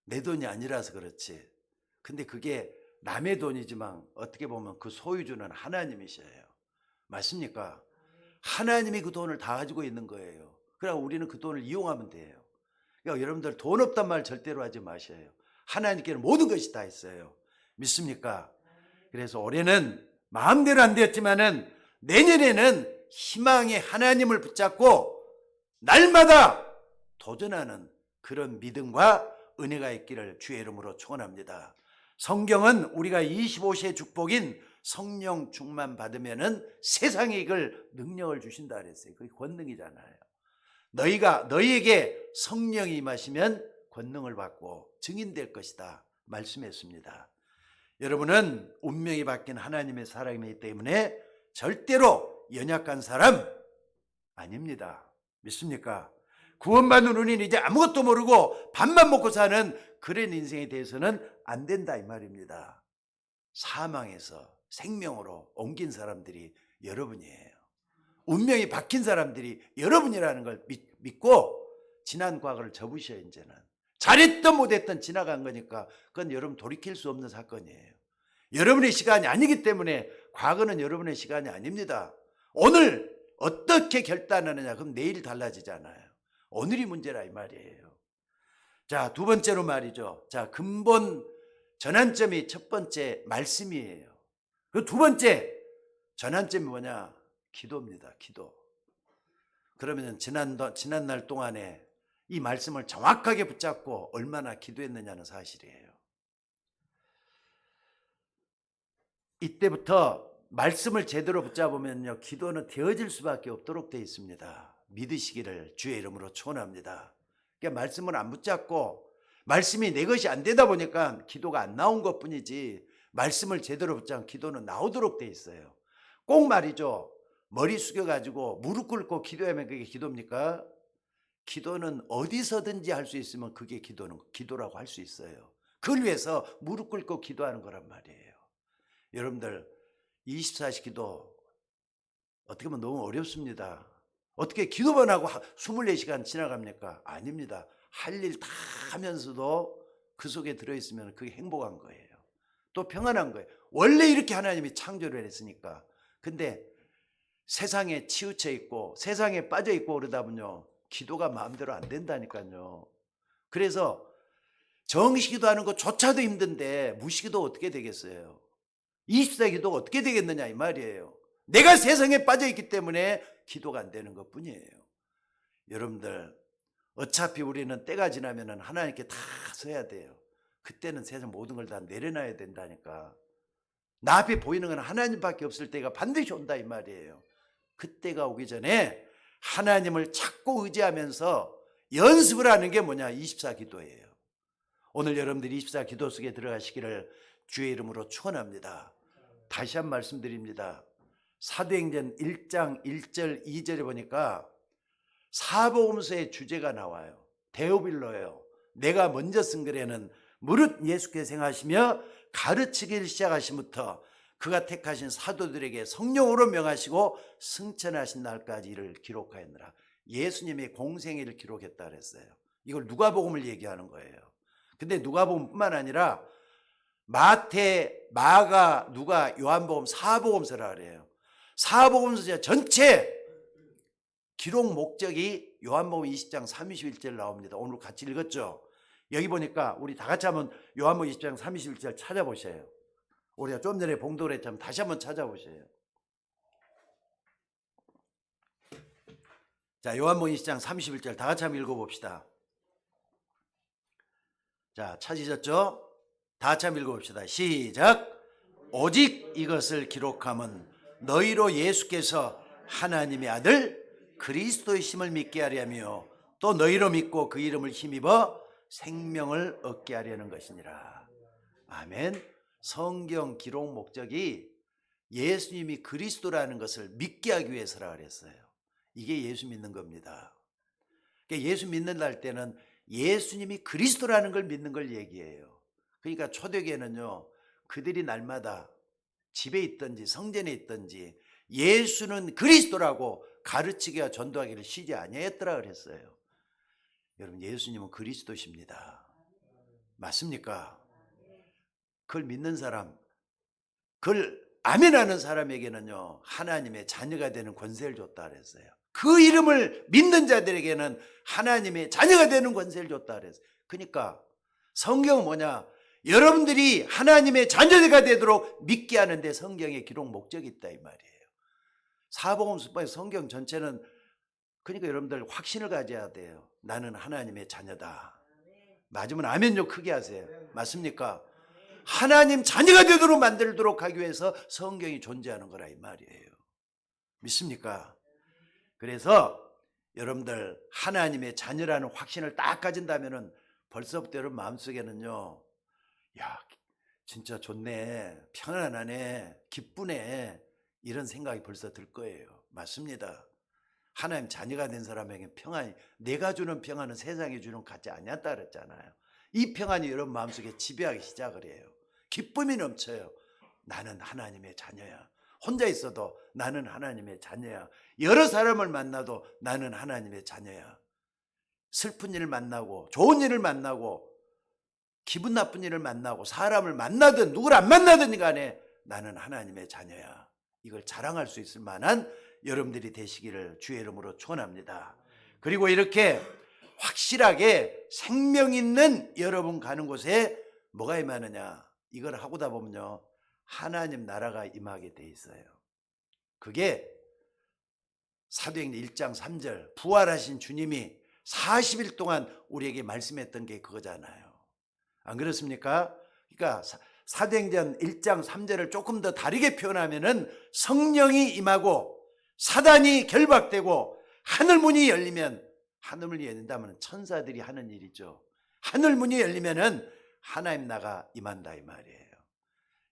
내 돈이 아니라서 그렇지. 근데 그게 남의 돈이지만 어떻게 보면 그 소유주는 하나님이셔요. 맞습니까? 하나님이 그 돈을 다 가지고 있는 거예요. 그러니까 우리는 그 돈을 이용하면 돼요. 그러니까 여러분들 돈 없단 말 절대로 하지 마셔요. 하나님께는 모든 것이 다 있어요. 믿습니까? 그래서 올해는 마음대로 안 되었지만은 내년에는 희망의 하나님을 붙잡고 날마다 도전하는 그런 믿음과 은혜가 있기를 주의 이름으로 축원합니다. 성경은 우리가 25세 축복인 성령 충만 받으면은 세상에 이걸 능력을 주신다 그랬어요. 그게 권능이잖아요. 너희에게 성령이 임하시면 권능을 받고 증인될 것이다 말씀했습니다. 여러분은 운명이 바뀐 하나님의 사람이기 때문에 절대로 연약한 사람 아닙니다. 믿습니까? 구원받는 우리는 이제 아무것도 모르고 밥만 먹고 사는 그런 인생에 대해서는 안 된다 이 말입니다. 사망에서 생명으로 옮긴 사람들이 여러분이에요. 운명이 바뀐 사람들이 여러분이라는 걸 믿고 지난 과거를 접으셔야 이제는. 잘했든 못했든 지나간 거니까 그건 여러분 돌이킬 수 없는 사건이에요. 여러분의 시간이 아니기 때문에 과거는 여러분의 시간이 아닙니다. 오늘 어떻게 결단하느냐 그럼 내일 달라지잖아요. 오늘이 문제라 이 말이에요. 자, 두 번째로 말이죠. 자, 근본 전환점이 첫 번째 말씀이에요. 그 두 번째 전환점이 뭐냐? 기도입니다. 기도. 그러면 지난날 동안에 이 말씀을 정확하게 붙잡고 얼마나 기도했느냐는 사실이에요. 이때부터 말씀을 제대로 붙잡으면요, 기도는 되어질 수밖에 없도록 되어 있습니다. 믿으시기를 주의 이름으로 축원합니다. 그러니까 말씀을 안 붙잡고 말씀이 내 것이 안 되다 보니까 기도가 안 나온 것뿐이지 말씀을 제대로 붙잡으면 기도는 나오도록 되어 있어요. 꼭 말이죠. 머리 숙여가지고 무릎 꿇고 기도하면 그게 기도입니까? 기도는 어디서든지 할 수 있으면 그게 기도라고 할 수 있어요. 그걸 위해서 무릎 꿇고 기도하는 거란 말이에요. 여러분들 24시 기도 어떻게 보면 너무 어렵습니다. 어떻게 기도만 하고 24시간 지나갑니까? 아닙니다. 할 일 다 하면서도 그 속에 들어있으면 그게 행복한 거예요. 또 평안한 거예요. 원래 이렇게 하나님이 창조를 했으니까. 근데 세상에 치우쳐 있고 세상에 빠져 있고 그러다 보면요, 기도가 마음대로 안 된다니까요. 그래서 정시기도 하는 것조차도 힘든데 무시기도 어떻게 되겠어요? 24기도가 어떻게 되겠느냐 이 말이에요. 내가 세상에 빠져 있기 때문에 기도가 안 되는 것뿐이에요. 여러분들 어차피 우리는 때가 지나면 하나님께 다 서야 돼요. 그때는 세상 모든 걸 다 내려놔야 된다니까. 나 앞에 보이는 건 하나님밖에 없을 때가 반드시 온다 이 말이에요. 그때가 오기 전에 하나님을 찾고 의지하면서 연습을 하는 게 뭐냐? 24기도예요. 오늘 여러분들이 24기도 속에 들어가시기를 주의 이름으로 축원합니다. 다시 한 말씀드립니다. 사도행전 1장 1절 2절에 보니까 사복음서의 주제가 나와요. 데오빌로예요. 내가 먼저 쓴 글에는 무릇 예수께서 행하시며 가르치기를 시작하심부터 그가 택하신 사도들에게 성령으로 명하시고 승천하신 날까지 이를 기록하였느라. 예수님의 공생애를 기록했다 그랬어요. 이걸 누가복음을 얘기하는 거예요. 근데 누가복음뿐만 아니라 마태, 마가, 누가, 요한복음, 사복음서라 그래요. 사복음서 전체 기록 목적이 요한복음 20장 31절 나옵니다. 오늘 같이 읽었죠. 여기 보니까 우리 다 같이 한번 요한복음 20장 31절 찾아보세요. 우리가 좀 전에 봉독을 했지만 다시 한번 찾아보세요. 자, 요한복음 20장 31절 다 같이 한번 읽어봅시다. 자, 찾으셨죠? 다 같이 한번 읽어봅시다. 시작. 오직 이것을 기록함은 너희로 예수께서 하나님의 아들 그리스도이심을 믿게 하려며 또 너희로 믿고 그 이름을 힘입어 생명을 얻게 하려는 것이니라. 아멘. 성경 기록 목적이 예수님이 그리스도라는 것을 믿게 하기 위해서라 그랬어요. 이게 예수 믿는 겁니다. 그러니까 예수 믿는다 할 때는 예수님이 그리스도라는 걸 믿는 걸 얘기해요. 그러니까 초대교회는요, 그들이 날마다 집에 있든지 성전에 있든지 예수는 그리스도라고 가르치기와 전도하기를 쉬지 아니했더라 그랬어요. 여러분, 예수님은 그리스도십니다. 맞습니까? 그걸 믿는 사람, 그걸 아멘하는 사람에게는요, 하나님의 자녀가 되는 권세를 줬다 그랬어요. 그 이름을 믿는 자들에게는 하나님의 자녀가 되는 권세를 줬다 그랬어요. 그러니까 성경은 뭐냐? 여러분들이 하나님의 자녀가 되도록 믿게 하는데 성경에 기록 목적이 있다 이 말이에요. 사복음서 성경 전체는, 그러니까 여러분들 확신을 가져야 돼요. 나는 하나님의 자녀다. 맞으면 아멘요 크게 하세요. 맞습니까? 하나님 자녀가 되도록 만들도록 하기 위해서 성경이 존재하는 거라 이 말이에요. 믿습니까? 그래서 여러분들 하나님의 자녀라는 확신을 딱 가진다면은 벌써부터 여러분 마음속에는요, 야, 진짜 좋네, 편안하네, 기쁘네, 이런 생각이 벌써 들 거예요. 맞습니다. 하나님 자녀가 된 사람에게 평안이, 내가 주는 평안은 세상이 주는 같지 않았다 그랬잖아요. 이 평안이 여러분 마음속에 지배하기 시작을 해요. 기쁨이 넘쳐요. 나는 하나님의 자녀야. 혼자 있어도 나는 하나님의 자녀야. 여러 사람을 만나도 나는 하나님의 자녀야. 슬픈 일을 만나고 좋은 일을 만나고 기분 나쁜 일을 만나고 사람을 만나든 누구를 안 만나든 간에 나는 하나님의 자녀야. 이걸 자랑할 수 있을 만한 여러분들이 되시기를 주의 이름으로 축원합니다. 그리고 이렇게 확실하게 생명 있는 여러분 가는 곳에 뭐가 임하느냐, 이걸 하고다 보면요, 하나님 나라가 임하게 돼 있어요. 그게 사도행전 1장 3절 부활하신 주님이 40일 동안 우리에게 말씀했던 게 그거잖아요. 안 그렇습니까? 그러니까 사도행전 1장 3절을 조금 더 다르게 표현하면은 성령이 임하고 사단이 결박되고 하늘문이 열리면, 하늘문이 열린다면 천사들이 하는 일이죠. 하늘문이 열리면은 하나님 나라가 임한다 이 말이에요.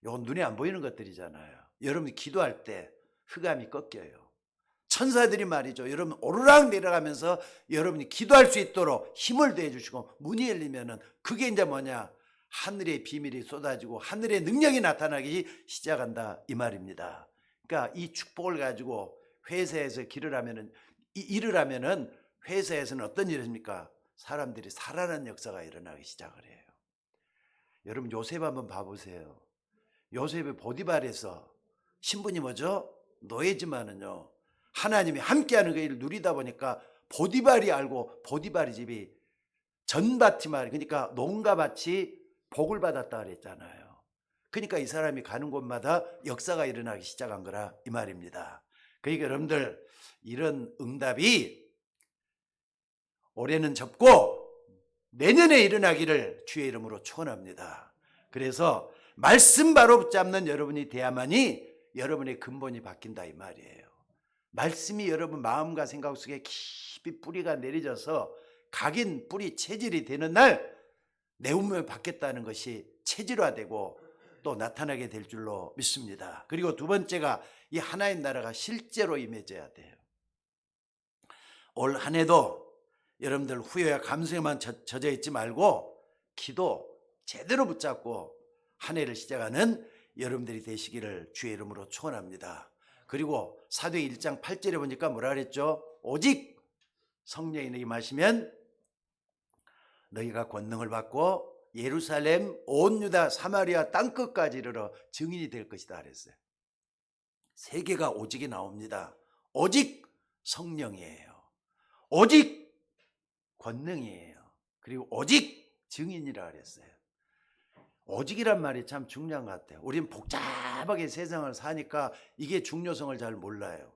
이건 눈에 안 보이는 것들이잖아요. 여러분이 기도할 때 흑암이 꺾여요. 천사들이 말이죠, 여러분 오르락 내려가면서 여러분이 기도할 수 있도록 힘을 더해 주시고 문이 열리면은 그게 이제 뭐냐, 하늘의 비밀이 쏟아지고 하늘의 능력이 나타나기 시작한다 이 말입니다. 그러니까 이 축복을 가지고 회사에서 일을 하면은 회사에서는 어떤 일입니까? 사람들이 살아나는 역사가 일어나기 시작을 해요. 여러분 요셉 한번 봐보세요. 요셉의 보디발에서 신분이 뭐죠? 노예지만은요, 하나님이 함께하는 그 일을 누리다 보니까 보디발이 알고 보디발의 집이 전밭이 말, 그러니까 농가밭이 복을 받았다 그랬잖아요. 그러니까 이 사람이 가는 곳마다 역사가 일어나기 시작한 거라 이 말입니다. 그러니까 여러분들 이런 응답이 올해는 접고 내년에 일어나기를 주의 이름으로 축원합니다. 그래서 말씀 바로 붙잡는 여러분이 돼야만이 여러분의 근본이 바뀐다 이 말이에요. 말씀이 여러분 마음과 생각 속에 깊이 뿌리가 내려져서 각인 뿌리 체질이 되는 날 내 운명이 바뀌었다는 것이 체질화되고 또 나타나게 될 줄로 믿습니다. 그리고 두 번째가 이 하나님 나라가 실제로 임해져야 돼요. 올 한 해도 여러분들 후회와 감성에만 젖어 있지 말고 기도 제대로 붙잡고 한 해를 시작하는 여러분들이 되시기를 주의 이름으로 축원합니다. 그리고 사도행 1장 8절에 보니까 뭐라 그랬죠? 오직 성령이 너희 마시면 너희가 권능을 받고 예루살렘 온 유다 사마리아 땅끝까지 이르러 증인이 될 것이다 그랬어요. 세 개가 오직이 나옵니다. 오직 성령이에요. 오직 권능이에요. 그리고 오직 증인이라 그랬어요. 오직이란 말이 참 중요한 것 같아요. 우리는 복잡하게 세상을 사니까 이게 중요성을 잘 몰라요.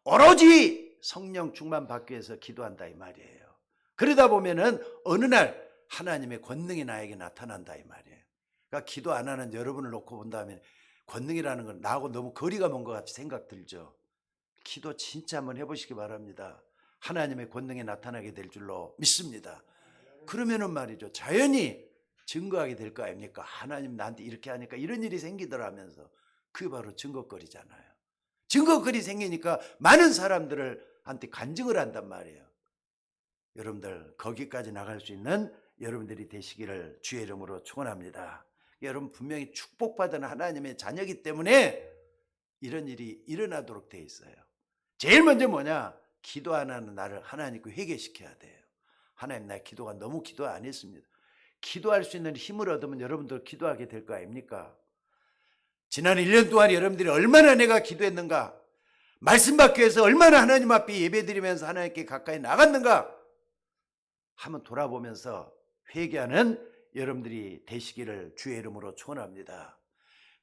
오로지 성령 충만 받기 위해서 기도한다 이 말이에요. 그러다 보면은 어느 날 하나님의 권능이 나에게 나타난다 이 말이에요. 그러니까 기도 안 하는 여러분을 놓고 본다면 권능이라는 건 나하고 너무 거리가 먼 것 같이 생각 들죠. 기도 진짜 한번 해보시기 바랍니다. 하나님의 권능이 나타나게 될 줄로 믿습니다. 그러면은 말이죠, 자연히 증거하게 될 거 아닙니까? 하나님 나한테 이렇게 하니까 이런 일이 생기더라면서. 그게 바로 증거거리잖아요. 증거거리 생기니까 많은 사람들한테 간증을 한단 말이에요. 여러분들 거기까지 나갈 수 있는 여러분들이 되시기를 주의 이름으로 축원합니다. 여러분 분명히 축복받은 하나님의 자녀이기 때문에 이런 일이 일어나도록 돼 있어요. 제일 먼저 뭐냐? 기도 안 하는 나를 하나님께 회개시켜야 돼요. 하나님 나 기도가 너무 기도 안 했습니다. 기도할 수 있는 힘을 얻으면 여러분들 기도하게 될 거 아닙니까? 지난 1년 동안 여러분들이 얼마나 내가 기도했는가? 말씀 받기 위해서 얼마나 하나님 앞에 예배드리면서 하나님께 가까이 나갔는가? 한번 돌아보면서 회개하는 여러분들이 되시기를 주의 이름으로 축원합니다.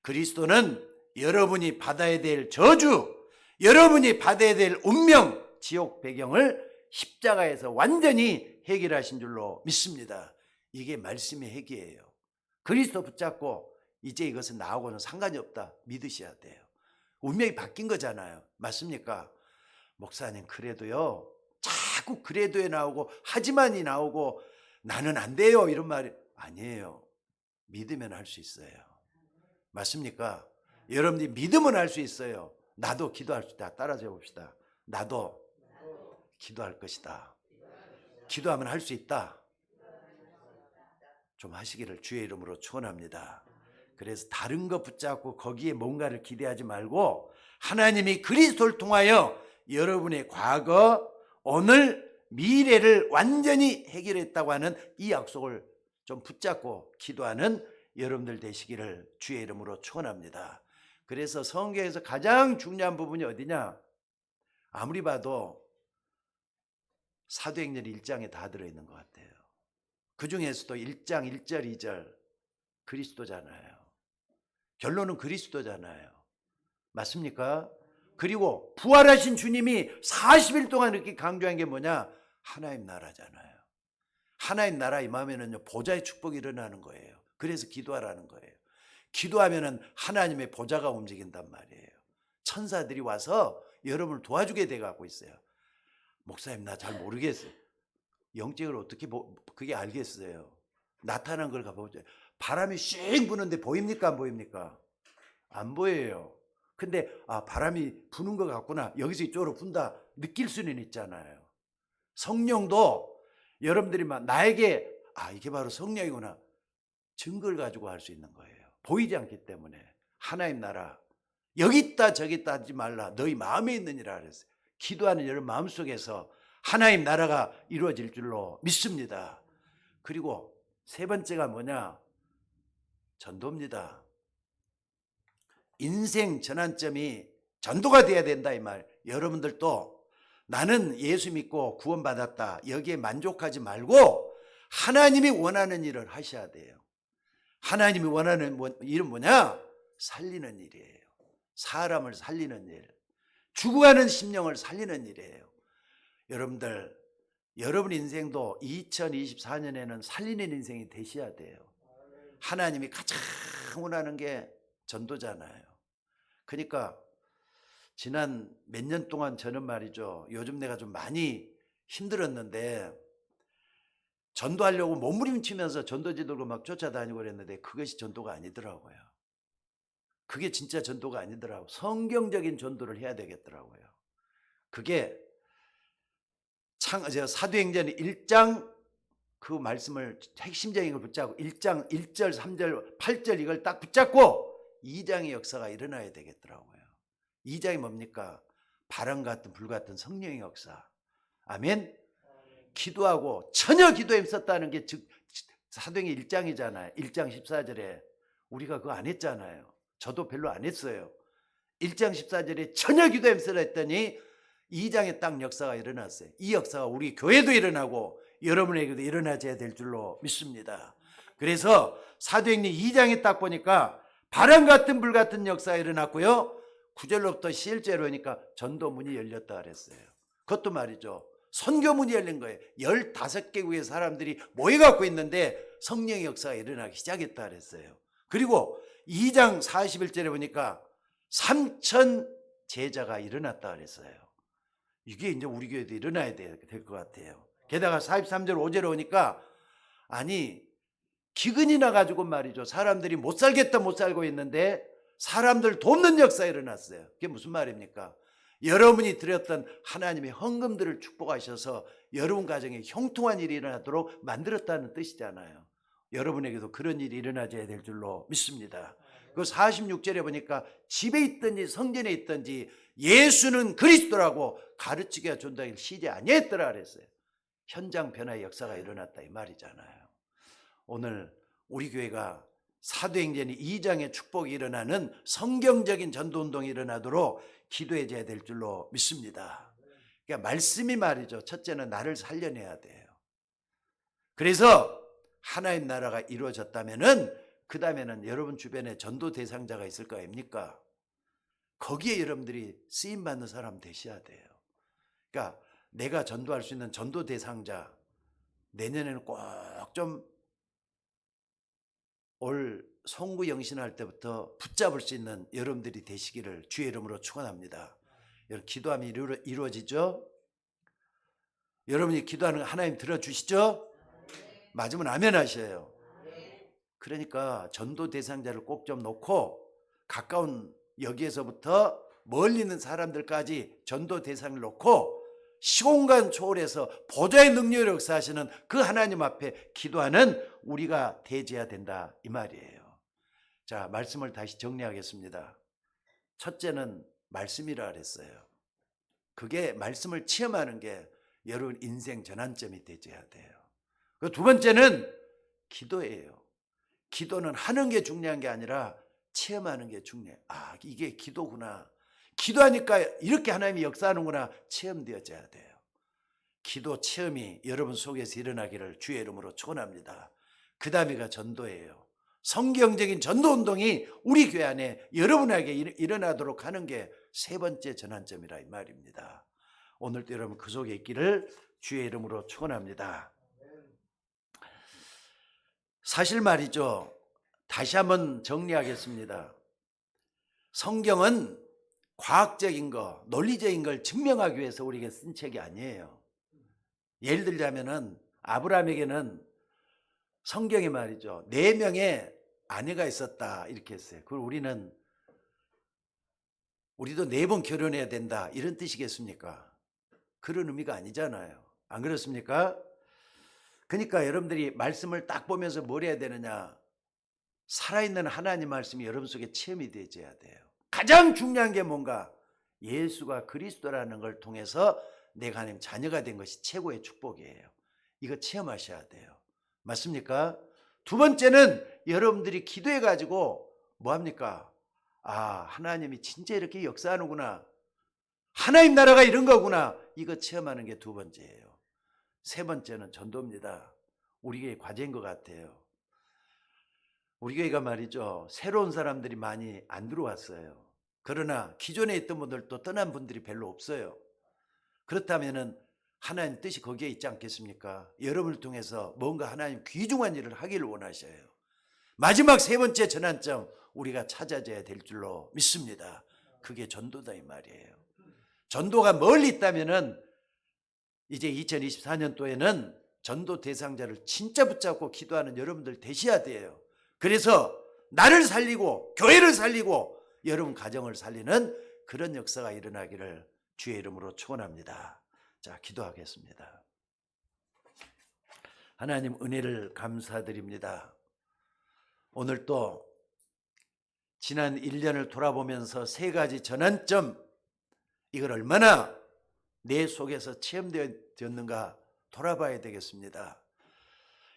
그리스도는 여러분이 받아야 될 저주, 여러분이 받아야 될 운명, 지옥 배경을 십자가에서 완전히 해결하신 줄로 믿습니다. 이게 말씀의 핵이에요. 그리스도 붙잡고 이제 이것은 나하고는 상관이 없다 믿으셔야 돼요. 운명이 바뀐 거잖아요. 맞습니까? 목사님 그래도요, 자꾸 그래도에 나오고 하지만이 나오고 나는 안 돼요 이런 말이 아니에요. 믿으면 할 수 있어요. 맞습니까? 여러분들이 믿으면 할 수 있어요. 나도 기도할 수 있다. 따라서 해봅시다. 나도 기도할 것이다. 기도하면 할 수 있다. 좀 하시기를 주의 이름으로 축원합니다. 그래서 다른 거 붙잡고 거기에 뭔가를 기대하지 말고 하나님이 그리스도를 통하여 여러분의 과거, 오늘, 미래를 완전히 해결했다고 하는 이 약속을 좀 붙잡고 기도하는 여러분들 되시기를 주의 이름으로 축원합니다. 그래서 성경에서 가장 중요한 부분이 어디냐? 아무리 봐도 사도행전 1장에 다 들어있는 것 같아요. 그 중에서도 1장 1절 2절 그리스도잖아요. 결론은 그리스도잖아요. 맞습니까? 그리고 부활하신 주님이 40일 동안 이렇게 강조한 게 뭐냐? 하나님 나라잖아요. 하나님 나라 임하면은요 보좌의 축복이 일어나는 거예요. 그래서 기도하라는 거예요. 기도하면은 하나님의 보좌가 움직인단 말이에요. 천사들이 와서 여러분을 도와주게 돼 갖고 있어요. 목사님 나 잘 모르겠어요. 영적으로 어떻게 그게 알겠어요? 나타난 걸 가보죠. 바람이 씩 부는데 보입니까 안 보입니까? 안 보여요. 근데 바람이 부는 것 같구나. 여기서 이쪽으로 분다. 느낄 수는 있잖아요. 성령도 여러분들이 막 나에게 이게 바로 성령이구나. 증거를 가지고 할 수 있는 거예요. 보이지 않기 때문에. 하나님 나라 여기 있다 저기 있다 하지 말라. 너희 마음에 있느니라 그랬어요. 기도하는 여러분 마음속에서 하나님 나라가 이루어질 줄로 믿습니다. 그리고 세 번째가 뭐냐? 전도입니다. 인생 전환점이 전도가 돼야 된다 이 말. 여러분들도 나는 예수 믿고 구원받았다 여기에 만족하지 말고 하나님이 원하는 일을 하셔야 돼요. 하나님이 원하는 일은 뭐냐? 살리는 일이에요. 사람을 살리는 일, 죽어가는 심령을 살리는 일이에요. 여러분들, 여러분 인생도 2024년에는 살리는 인생이 되셔야 돼요. 하나님이 가장 원하는 게 전도잖아요. 그러니까 지난 몇 년 동안 저는 말이죠, 요즘 내가 좀 많이 힘들었는데 전도하려고 몸부림치면서 전도지들고 막 쫓아다니고 그랬는데 그것이 전도가 아니더라고요. 그게 진짜 전도가 아니더라고요. 성경적인 전도를 해야 되겠더라고요. 그게 사도행전 1장 그 말씀을 핵심적인 걸 붙잡고 1장 1절 3절 8절 이걸 딱 붙잡고 2장의 역사가 일어나야 되겠더라고요. 2장이 뭡니까? 바람 같은 불 같은 성령의 역사. 아멘. 기도하고 전혀 기도에 힘썼다는 게 즉 사도행전 1장이잖아요. 1장 14절에 우리가 그거 안 했잖아요. 저도 별로 안 했어요. 1장 14절에 전혀 기도에 힘쓰라 했더니 2장에 딱 역사가 일어났어요. 이 역사가 우리 교회도 일어나고 여러분에게도 일어나야 될 줄로 믿습니다. 그래서 사도행전 2장에 딱 보니까 바람 같은 불 같은 역사가 일어났고요. 9절로부터 11절로 보니까 전도문이 열렸다 그랬어요. 그것도 말이죠. 선교문이 열린 거예요. 15개국의 사람들이 모여갖고 있는데 성령의 역사가 일어나기 시작했다 그랬어요. 그리고 2장 41절에 보니까 3천 제자가 일어났다 그랬어요. 이게 이제 우리 교회도 일어나야 될 것 같아요. 게다가 43절 5절에 오니까 아니 기근이 나가지고 말이죠. 사람들이 못 살겠다 못 살고 있는데 사람들 돕는 역사가 일어났어요. 그게 무슨 말입니까? 여러분이 드렸던 하나님의 헌금들을 축복하셔서 여러분 가정에 형통한 일이 일어나도록 만들었다는 뜻이잖아요. 여러분에게도 그런 일이 일어나야 될 줄로 믿습니다. 그 46절에 보니까 집에 있든지 성전에 있든지 예수는 그리스도라고 가르치게 준다길 시제 아니했더라 그랬어요. 현장 변화의 역사가 일어났다 이 말이잖아요. 오늘 우리 교회가 사도행전 2장의 축복이 일어나는 성경적인 전도운동이 일어나도록 기도해줘야 될 줄로 믿습니다. 그러니까 말씀이 말이죠. 첫째는 나를 살려내야 돼요. 그래서 하나님 나라가 이루어졌다면은 그 다음에는 여러분 주변에 전도 대상자가 있을 거 아닙니까? 거기에 여러분들이 쓰임받는 사람 되셔야 돼요. 그러니까 내가 전도할 수 있는 전도 대상자 내년에는 꼭 좀 올 송구 영신할 때부터 붙잡을 수 있는 여러분들이 되시기를 주의 이름으로 축원합니다. 여러분 기도하면 이루어지죠? 여러분이 기도하는 거 하나님 들어주시죠? 맞으면 아멘 하셔요. 그러니까 전도 대상자를 꼭 좀 놓고 가까운 여기에서부터 멀리 있는 사람들까지 전도 대상을 놓고 시공간 초월해서 보좌의 능력을 역사하시는 그 하나님 앞에 기도하는 우리가 되어야 된다 이 말이에요. 자, 말씀을 다시 정리하겠습니다. 첫째는 말씀이라 그랬어요. 그게 말씀을 체험하는 게 여러분 인생 전환점이 되어야 돼요. 그 두 번째는 기도예요. 기도는 하는 게 중요한 게 아니라 체험하는 게 중요해요. 아, 이게 기도구나. 기도하니까 이렇게 하나님이 역사하는구나. 체험되어져야 돼요. 기도 체험이 여러분 속에서 일어나기를 주의 이름으로 축원합니다. 그 다음에가 전도예요. 성경적인 전도운동이 우리 교회 안에 여러분에게 일어나도록 하는 게 세 번째 전환점이라 이 말입니다. 오늘도 여러분 그 속에 있기를 주의 이름으로 축원합니다. 사실 말이죠. 다시 한번 정리하겠습니다. 성경은 과학적인 거, 논리적인 걸 증명하기 위해서 우리에게 쓴 책이 아니에요. 예를 들자면은 아브라함에게는 성경에 말이죠. 4명의 아내가 있었다 이렇게 했어요. 그걸 우리도 4번 결혼해야 된다 이런 뜻이겠습니까? 그런 의미가 아니잖아요. 안 그렇습니까? 그러니까 여러분들이 말씀을 딱 보면서 뭘 해야 되느냐? 살아있는 하나님 말씀이 여러분 속에 체험이 되어야 돼요. 가장 중요한 게 뭔가? 예수가 그리스도라는 걸 통해서 내가 하나님 자녀가 된 것이 최고의 축복이에요. 이거 체험하셔야 돼요. 맞습니까? 두 번째는 여러분들이 기도해 가지고 뭐합니까? 아, 하나님이 진짜 이렇게 역사하는구나. 하나님 나라가 이런 거구나. 이거 체험하는 게 두 번째예요. 세 번째는 전도입니다. 우리 교회 과제인 것 같아요. 우리 교회가 말이죠. 새로운 사람들이 많이 안 들어왔어요. 그러나 기존에 있던 분들도 떠난 분들이 별로 없어요. 그렇다면은 하나님 뜻이 거기에 있지 않겠습니까? 여러분을 통해서 뭔가 하나님 귀중한 일을 하기를 원하셔요. 마지막 세 번째 전환점 우리가 찾아져야 될 줄로 믿습니다. 그게 전도다 이 말이에요. 전도가 멀리 있다면은 이제 2024년도에는 전도 대상자를 진짜 붙잡고 기도하는 여러분들 되셔야 돼요. 그래서 나를 살리고 교회를 살리고 여러분 가정을 살리는 그런 역사가 일어나기를 주의 이름으로 축원합니다. 자, 기도하겠습니다. 하나님 은혜를 감사드립니다. 오늘 또 지난 1년을 돌아보면서 세 가지 전환점, 이걸 얼마나 내 속에서 체험되었는가 돌아봐야 되겠습니다.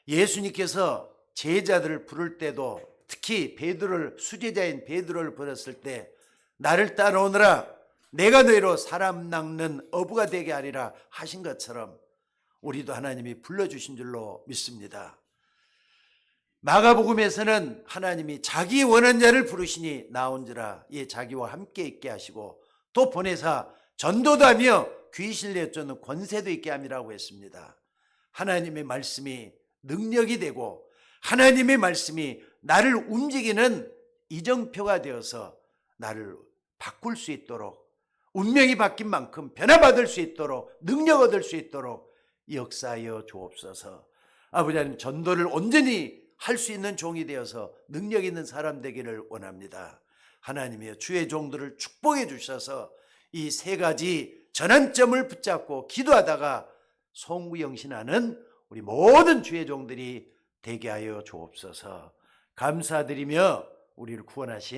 예수님께서 제자들을 부를 때도 특히 수제자인 베드로를 부르셨을 때 나를 따라오너라, 내가 너희로 사람 낚는 어부가 되게 하리라 하신 것처럼 우리도 하나님이 불러주신 줄로 믿습니다. 마가복음에서는 하나님이 자기 원하는 자를 부르시니 나온지라, 예, 자기와 함께 있게 하시고 또 보내사 전도도 하며 귀신을 내쫓는 권세도 있게 함이라고 했습니다. 하나님의 말씀이 능력이 되고 하나님의 말씀이 나를 움직이는 이정표가 되어서 나를 바꿀 수 있도록, 운명이 바뀐 만큼 변화받을 수 있도록, 능력 얻을 수 있도록 역사하여 주옵소서. 아버지 하나님, 전도를 온전히 할 수 있는 종이 되어서 능력 있는 사람 되기를 원합니다. 하나님이여, 주의 종들을 축복해 주셔서 이 세 가지 전환점을 붙잡고 기도하다가 송구영신하는 우리 모든 주의 종들이 되게 하여 주옵소서. 감사드리며 우리를 구원하신